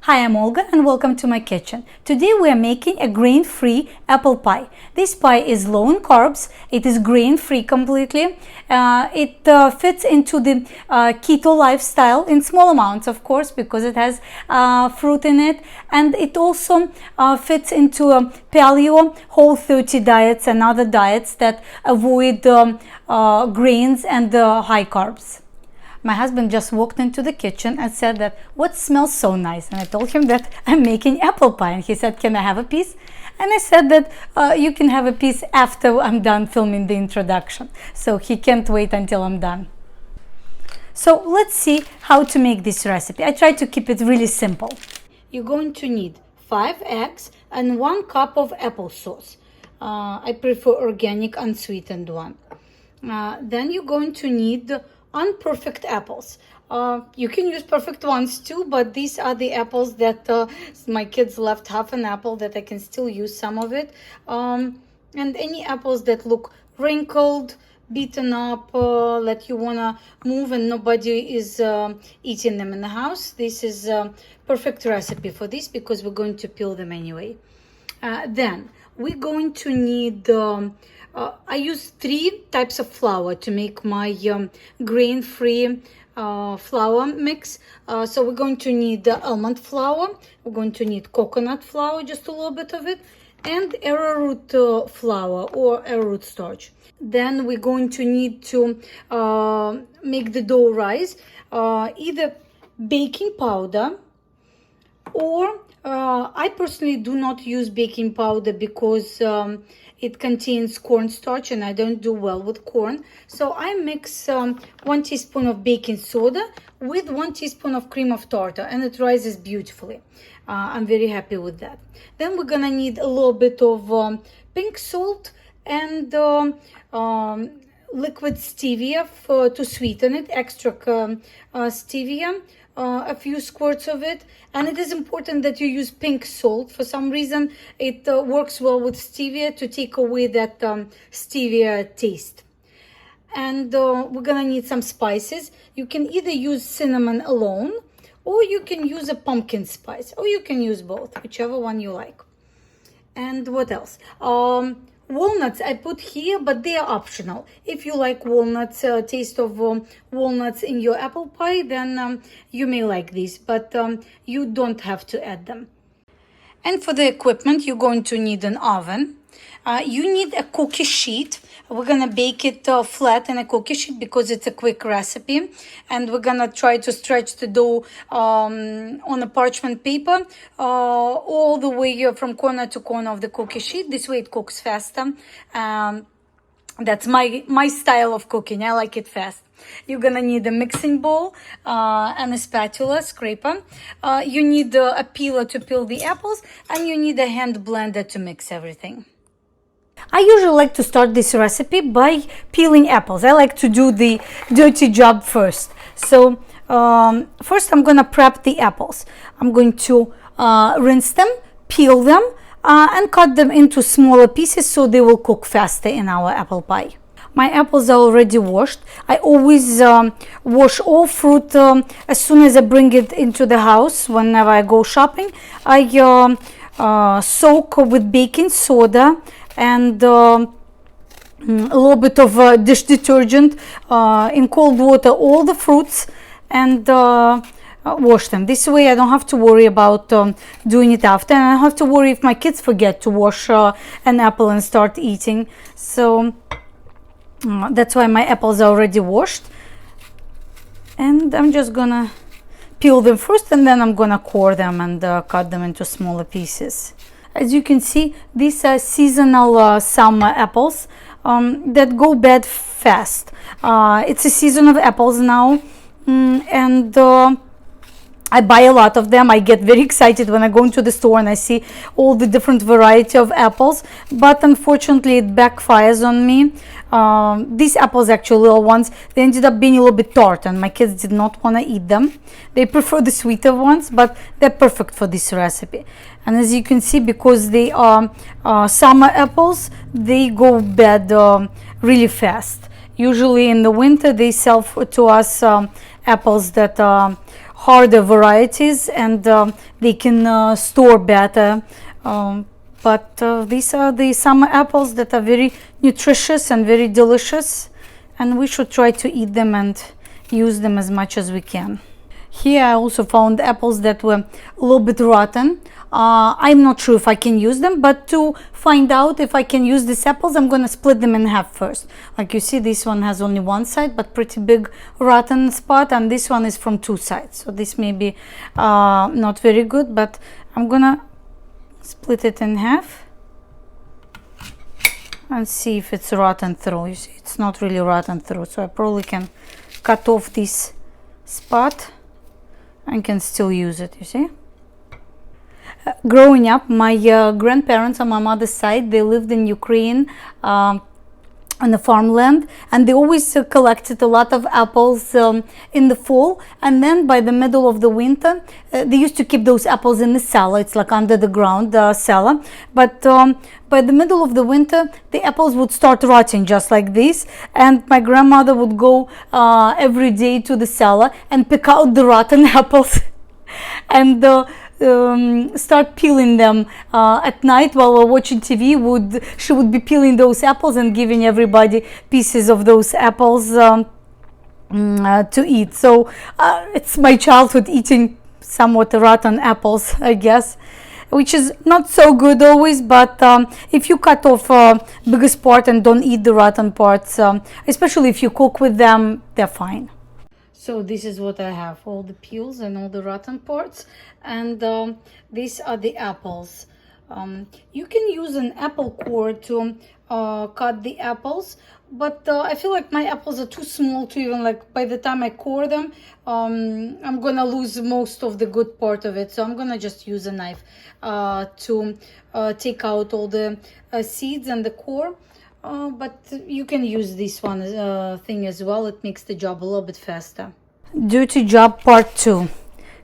Hi, I'm Olga and welcome to my kitchen. Today we are making a grain-free apple pie. This pie is low in carbs, it is grain-free completely. It fits into the keto lifestyle in small amounts, of course, because it has fruit in it. And it also fits into paleo, whole 30 diets and other diets that avoid grains and high carbs. My husband just walked into the kitchen and said that, "What smells so nice?" And I told him that I'm making apple pie. And he said, "Can I have a piece?" And I said that you can have a piece after I'm done filming the introduction. So he can't wait until I'm done. So let's see how to make this recipe. I try to keep it really simple. You're going to need 5 eggs and 1 cup of applesauce. I prefer organic unsweetened one. Then you're going to need unperfect apples. You can use perfect ones too, but these are the apples that my kids left half an apple that I can still use some of it. And any apples that look wrinkled, beaten up, that you wanna move and nobody is eating them in the house. This is a perfect recipe for this because we're going to peel them anyway. Then we're going to need I use 3 types of flour to make my grain-free flour mix. So we're going to need almond flour, we're going to need coconut flour, just a little bit of it, and arrowroot flour or arrowroot starch. Then we're going to need to make the dough rise, either baking powder or I personally do not use baking powder because it contains cornstarch and I don't do well with corn. So I mix 1 teaspoon of baking soda with 1 teaspoon of cream of tartar and it rises beautifully. I'm very happy with that. Then we're gonna need a little bit of pink salt and liquid stevia to sweeten it, extract stevia. A few squirts of it, and it is important that you use pink salt. For some reason it works well with stevia to take away that stevia taste. And we're gonna need some spices. You can either use cinnamon alone or you can use a pumpkin spice, or you can use both, whichever one you like. And what else? Walnuts I put here, but they are optional. If you like walnuts, taste of walnuts in your apple pie, then you may like these, but you don't have to add them. And for the equipment, you're going to need an oven. You need a cookie sheet. We're gonna bake it flat in a cookie sheet because it's a quick recipe, and we're gonna try to stretch the dough on a parchment paper all the way from corner to corner of the cookie sheet. This way it cooks faster. That's my style of cooking. I like it fast. You're gonna need a mixing bowl and a spatula, scraper. You need a peeler to peel the apples, and you need a hand blender to mix everything. I usually like to start this recipe by peeling apples. I like to do the dirty job first. So first I'm gonna prep the apples. I'm going to rinse them, peel them, and cut them into smaller pieces so they will cook faster in our apple pie. My apples are already washed. I always wash all fruit as soon as I bring it into the house. Whenever I go shopping, I soak with baking soda and a little bit of dish detergent in cold water, all the fruits, and wash them. This way I don't have to worry about doing it after, and I don't have to worry if my kids forget to wash an apple and start eating. So that's why my apples are already washed, and I'm just gonna peel them first, and then I'm gonna core them and cut them into smaller pieces. As you can see, these are seasonal summer apples that go bad fast. It's a season of apples now, and I buy a lot of them. I get very excited when I go into the store and I see all the different variety of apples, but unfortunately it backfires on me. These apples, actually little ones, they ended up being a little bit tart and my kids did not want to eat them. They prefer the sweeter ones, but they're perfect for this recipe. And as you can see, because they are summer apples, they go bad really fast. Usually in the winter they sell to us apples that are harder varieties, and they can store better. But these are the summer apples that are very nutritious and very delicious, and we should try to eat them and use them as much as we can. Here I also found apples that were a little bit rotten. I'm not sure if I can use them, but to find out if I can use these apples, I'm going to split them in half first. Like you see, this one has only one side, but pretty big rotten spot, and this one is from two sides. So this may be not very good, but I'm going to split it in half and see if it's rotten through. You see, it's not really rotten through, so I probably can cut off this spot and can still use it, you see. Growing up, my grandparents on my mother's side, they lived in Ukraine on the farmland, and they always collected a lot of apples in the fall, and then by the middle of the winter they used to keep those apples in the cellar. It's like under the ground cellar, but by the middle of the winter the apples would start rotting just like this, and my grandmother would go every day to the cellar and pick out the rotten apples and start peeling them at night while we're watching TV. She would be peeling those apples and giving everybody pieces of those apples to eat. So it's my childhood eating somewhat rotten apples, I guess, which is not so good always, but if you cut off biggest part and don't eat the rotten parts, especially if you cook with them, they're fine. So this is what I have, all the peels and all the rotten parts, and these are the apples. You can use an apple core to cut the apples, but I feel like my apples are too small to even, like, by the time I core them, I'm gonna lose most of the good part of it. So I'm gonna just use a knife to take out all the seeds and the core. But you can use this one thing as well. It makes the job a little bit faster. Dirty job part 2,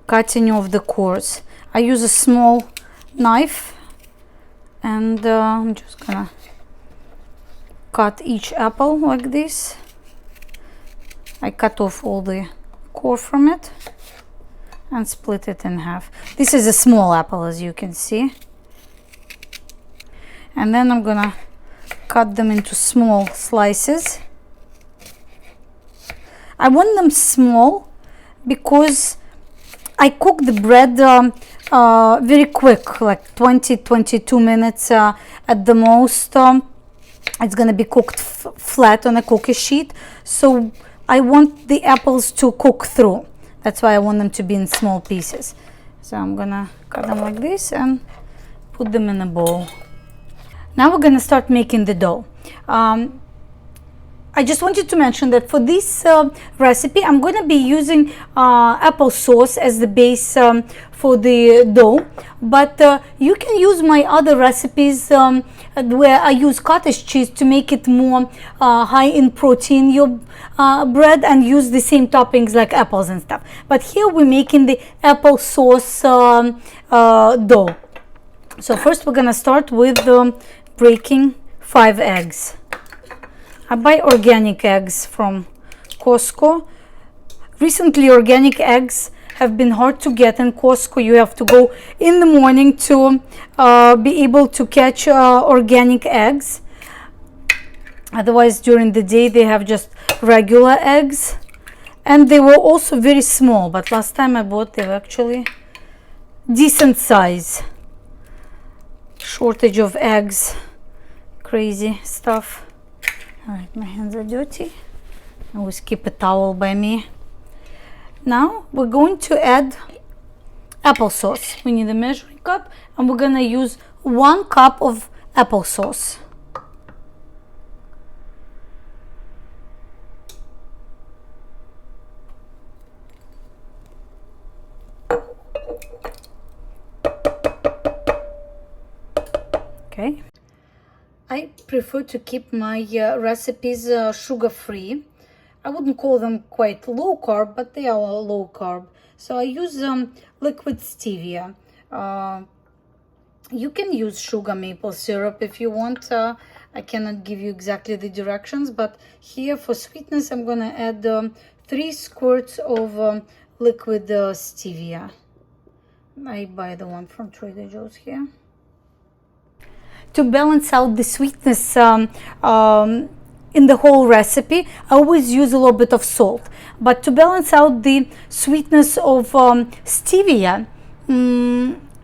cutting off the cores. I use a small knife, and I'm just gonna cut each apple like this. I cut off all the core from it and split it in half. This is a small apple, as you can see, and then I'm gonna cut them into small slices. I want them small because I cook the bread very quick, like 20-22 minutes at the most. It's going to be cooked flat on a cookie sheet, so I want the apples to cook through. That's why I want them to be in small pieces. So I'm going to cut them like this and put them in a bowl. Now we're going to start making the dough. I just wanted to mention that for this recipe, I'm going to be using applesauce as the base for the dough. But you can use my other recipes where I use cottage cheese to make it more high in protein, your bread, and use the same toppings like apples and stuff. But here we're making the applesauce dough. So first we're going to start with breaking 5 eggs. I buy organic eggs from Costco. Recently, organic eggs have been hard to get in Costco. You have to go in the morning to be able to catch organic eggs. Otherwise, during the day, they have just regular eggs. And they were also very small, but last time I bought, they were actually decent size. Shortage of eggs, crazy stuff. All right, my hands are dirty. I always keep a towel by me. Now we're going to add applesauce. We need a measuring cup, and we're gonna use 1 cup of applesauce. Okay. I prefer to keep my recipes sugar-free. I wouldn't call them quite low carb, but they are low carb. So I use liquid stevia. You can use sugar maple syrup if you want. I cannot give you exactly the directions, but here for sweetness, I'm gonna add 3 squirts of liquid stevia. I buy the one from Trader Joe's here. To balance out the sweetness in the whole recipe, I always use a little bit of salt. But to balance out the sweetness of stevia,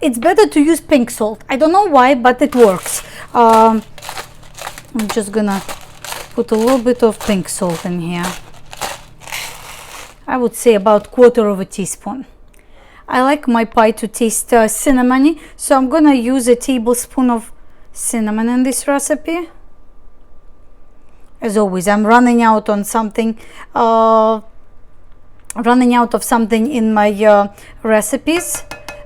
it's better to use pink salt. I don't know why, but it works. I'm just gonna put a little bit of pink salt in here. I would say about 1/4 teaspoon. I like my pie to taste cinnamony, so I'm gonna use a tablespoon of cinnamon in this recipe. As always, I'm running out on something, running out of something in my recipes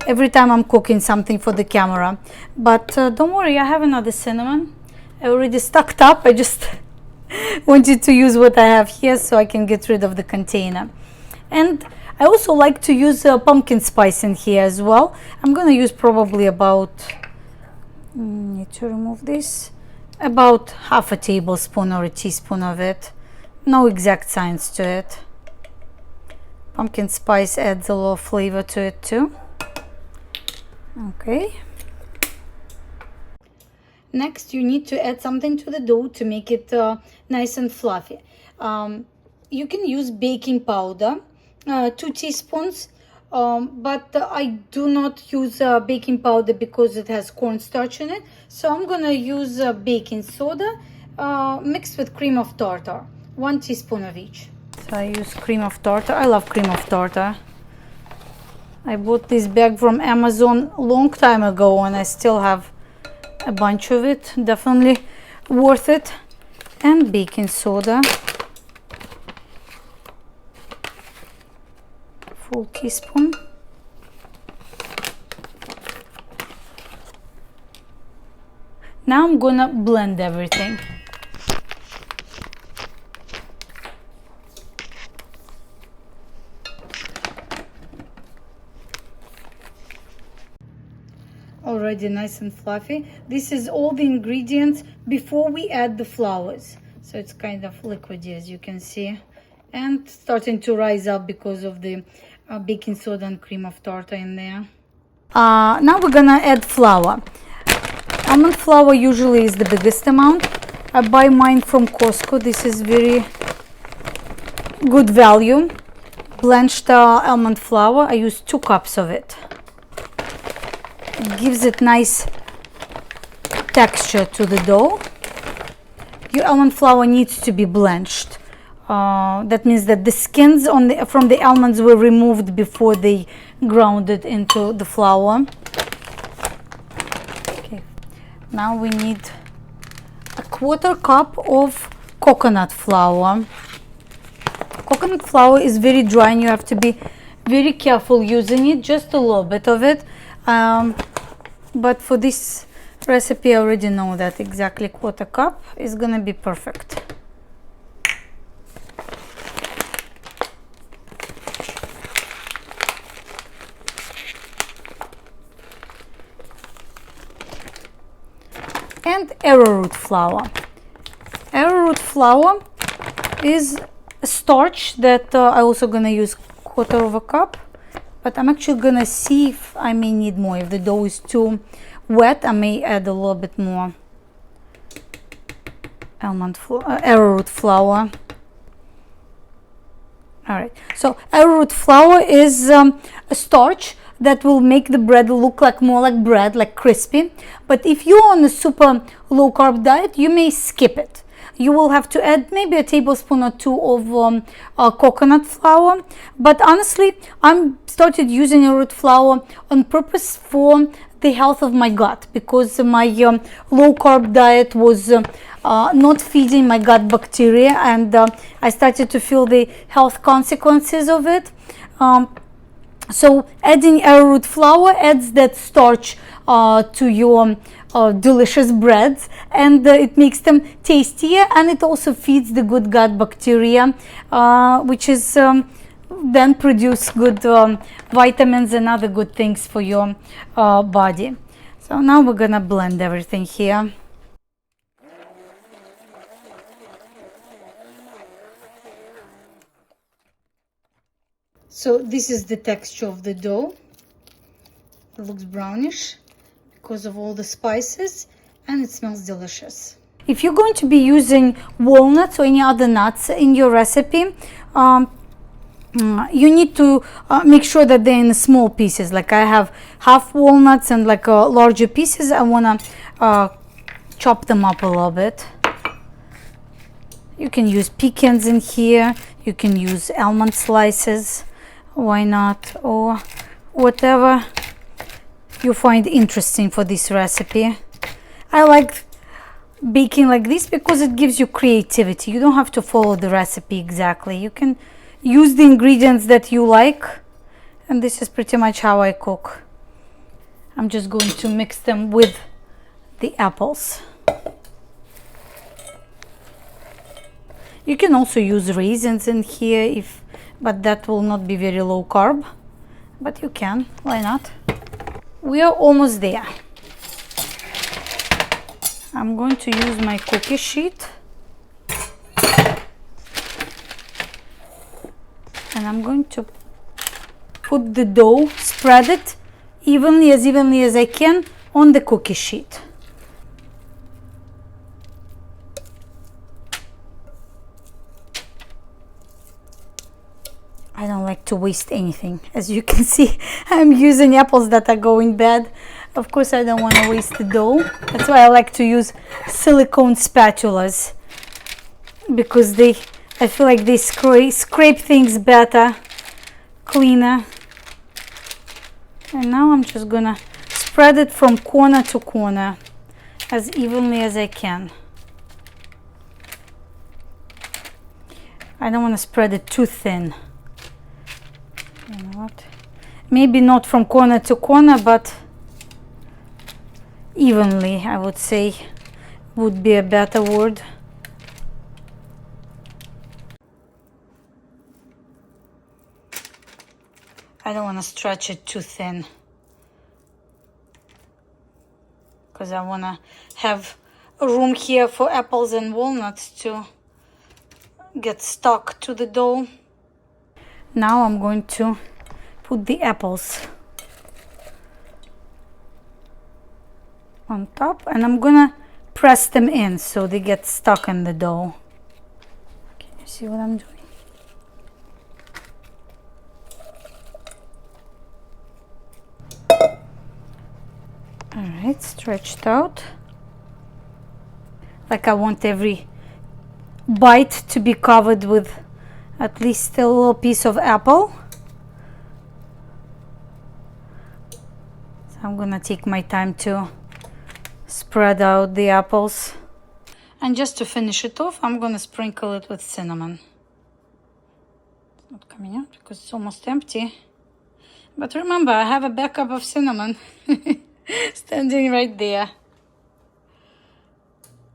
every time I'm cooking something for the camera. But don't worry, I have another cinnamon. I already stocked up. I just wanted to use what I have here so I can get rid of the container. And I also like to use pumpkin spice in here as well. I'm gonna use probably about, need to remove this, about 1/2 tablespoon or a teaspoon of it. No exact science to it. Pumpkin spice adds a little flavor to it too. Okay. Next, you need to add something to the dough to make it nice and fluffy. You can use baking powder, 2 teaspoons, but I do not use baking powder because it has cornstarch in it. So I'm gonna use baking soda mixed with cream of tartar, 1 teaspoon of each. So I use cream of tartar. I love cream of tartar. I bought this bag from Amazon a long time ago and I still have a bunch of it. Definitely worth it. And baking soda, full teaspoon. Now I'm gonna blend everything. Already nice and fluffy. This is all the ingredients before we add the flours. So it's kind of liquidy, as you can see, and starting to rise up because of the baking soda and cream of tartar in there. Now we're gonna add flour. Almond flour usually is the biggest amount. I buy mine from Costco. This is very good value. Blanched almond flour. I use 2 cups of it. It gives it nice texture to the dough. Your almond flour needs to be blanched. That means that the skins from the almonds were removed before they ground it into the flour. Okay. Now we need a 1/4 cup of coconut flour. Coconut flour is very dry and you have to be very careful using it, just a little bit of it. But for this recipe, I already know that exactly 1/4 cup is gonna be perfect. And arrowroot flour. Arrowroot flour is a starch that I also gonna use 1/4 cup. But I'm actually gonna see if I may need more. If the dough is too wet, I may add a little bit more arrowroot flour. All right, so arrowroot flour is a starch that will make the bread look more like bread, like crispy. But if you're on a super low carb diet, you may skip it. You will have to add maybe a tablespoon or 2 of coconut flour. But honestly, I'm started using arrowroot flour on purpose for the health of my gut, because my low carb diet was not feeding my gut bacteria, and I started to feel the health consequences of it. So adding arrowroot flour adds that starch to your delicious breads, and it makes them tastier, and it also feeds the good gut bacteria, which is then produce good vitamins and other good things for your body. So now we're gonna blend everything here. So this is the texture of the dough. It looks brownish because of all the spices, and it smells delicious. If you're going to be using walnuts or any other nuts in your recipe, you need to make sure that they're in small pieces. Like I have half walnuts and like larger pieces. I want to chop them up a little bit. You can use pecans in here. You can use almond slices. Why not? Or whatever you find interesting for this recipe. I like baking like this because it gives you creativity. You don't have to follow the recipe exactly. You can use the ingredients that you like, and this is pretty much how I cook. I'm just going to mix them with the apples. You can also use raisins in here, but that will not be very low carb, but you can, why not? We are almost there. I'm going to use my cookie sheet, and I'm going to put the dough, spread it evenly as I can on the cookie sheet. I don't like to waste anything. As you can see, I'm using apples that are going bad. Of course, I don't want to waste the dough. That's why I like to use silicone spatulas, because I feel like they scrape things better, cleaner. And now I'm just gonna spread it from corner to corner as evenly as I can. I don't want to spread it too thin. You know what? Maybe not from corner to corner, but evenly, I would say, would be a better word. I don't want to stretch it too thin, because I want to have a room here for apples and walnuts to get stuck to the dough. Now I'm going to put the apples on top, and I'm gonna press them in so they get stuck in the dough. Can you see what I'm doing? Alright, stretched out. Like I want every bite to be covered with at least a little piece of apple. So I'm gonna take my time to spread out the apples. And just to finish it off, I'm gonna sprinkle it with cinnamon. It's not coming out because it's almost empty. But remember, I have a backup of cinnamon standing right there.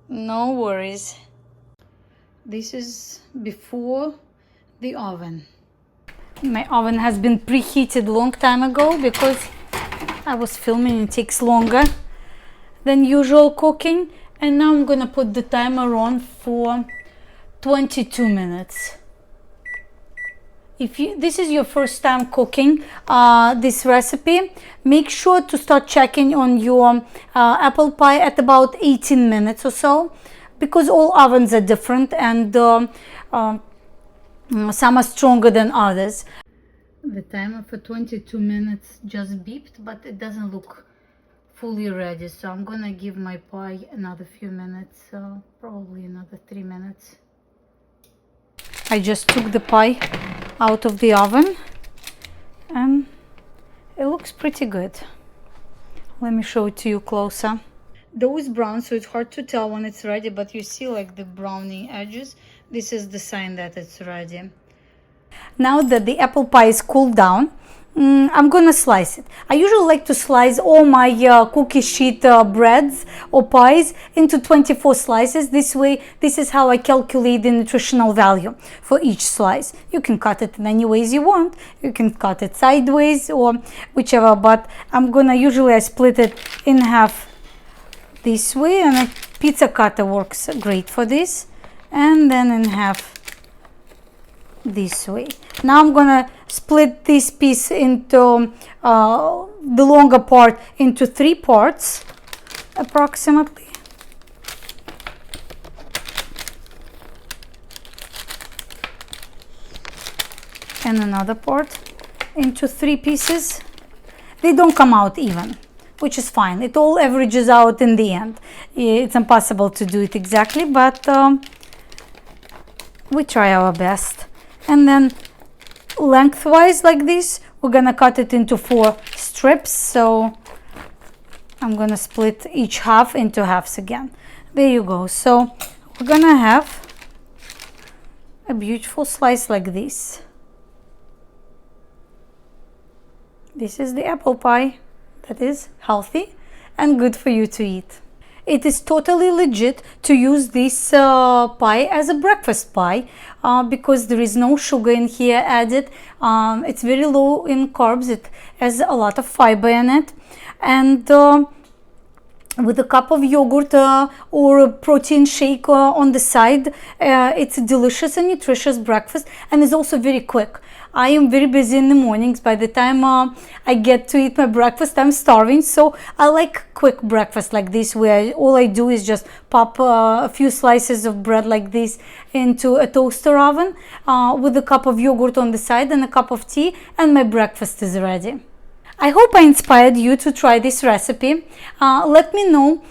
No worries. This is before the oven. My oven has been preheated long time ago because I was filming. It takes longer than usual cooking, and now I'm gonna put the timer on for 22 minutes. If this is your first time cooking this recipe, make sure to start checking on your apple pie at about 18 minutes or so, because all ovens are different, and some are stronger than others. The timer for 22 minutes just beeped, but it doesn't look fully ready, so I'm gonna give my pie another few minutes, probably another 3 minutes. I just took the pie out of the oven and it looks pretty good. Let me show it to you closer. Dough is brown, so it's hard to tell when it's ready, but you see like the browny edges. This is the sign that it's ready. Now that the apple pie is cooled down, I'm gonna slice it. I usually like to slice all my cookie sheet breads or pies into 24 slices. This way, this is how I calculate the nutritional value for each slice. You can cut it in any ways you want. You can cut it sideways or whichever, but I'm gonna usually I split it in half this way, and a pizza cutter works great for this, and then in half this way. Now I'm gonna split this piece into the longer part into 3 parts approximately. And another part into 3 pieces. They don't come out even, which is fine. It all averages out in the end. It's impossible to do it exactly, but we try our best. And then lengthwise like this, we're gonna cut it into 4 strips. So I'm gonna split each half into halves again. There you go. So we're gonna have a beautiful slice like this. This is the apple pie that is healthy and good for you to eat. It is totally legit to use this pie as a breakfast pie because there is no sugar in here added. It's very low in carbs. It has a lot of fiber in it. And with a cup of yogurt or a protein shake on the side, it's a delicious and nutritious breakfast, and is also very quick. I am very busy in the mornings. By the time I get to eat my breakfast, I'm starving. So I like quick breakfast like this, where all I do is just pop a few slices of bread like this into a toaster oven with a cup of yogurt on the side and a cup of tea, and my breakfast is ready. I hope I inspired you to try this recipe. Let me know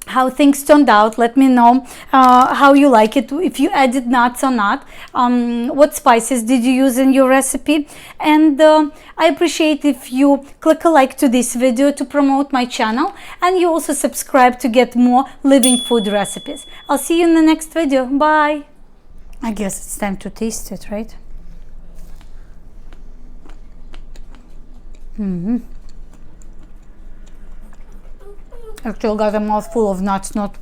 how things turned out. Let me know how you like it, if you added nuts or not, what spices did you use in your recipe. And I appreciate if you click a like to this video to promote my channel, and you also subscribe to get more living food recipes. I'll see you in the next video. Bye. I guess it's time to taste it, right? Actually got a mouthful of nuts, not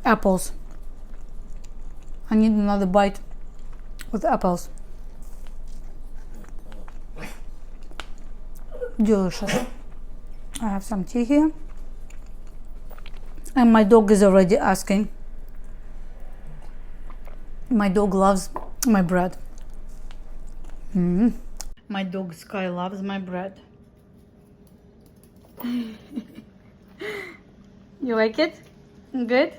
apples. I need another bite with apples. Delicious. I have some tea here. And my dog is already asking. My dog loves my bread. My dog Sky loves my bread. You like it? Good?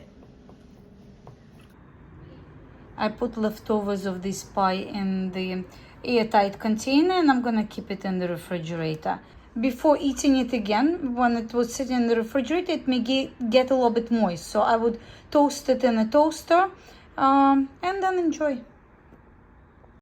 I put leftovers of this pie in the airtight container, and I'm gonna keep it in the refrigerator. Before eating it again, when it was sitting in the refrigerator, it may get a little bit moist. So I would toast it in a toaster and then enjoy.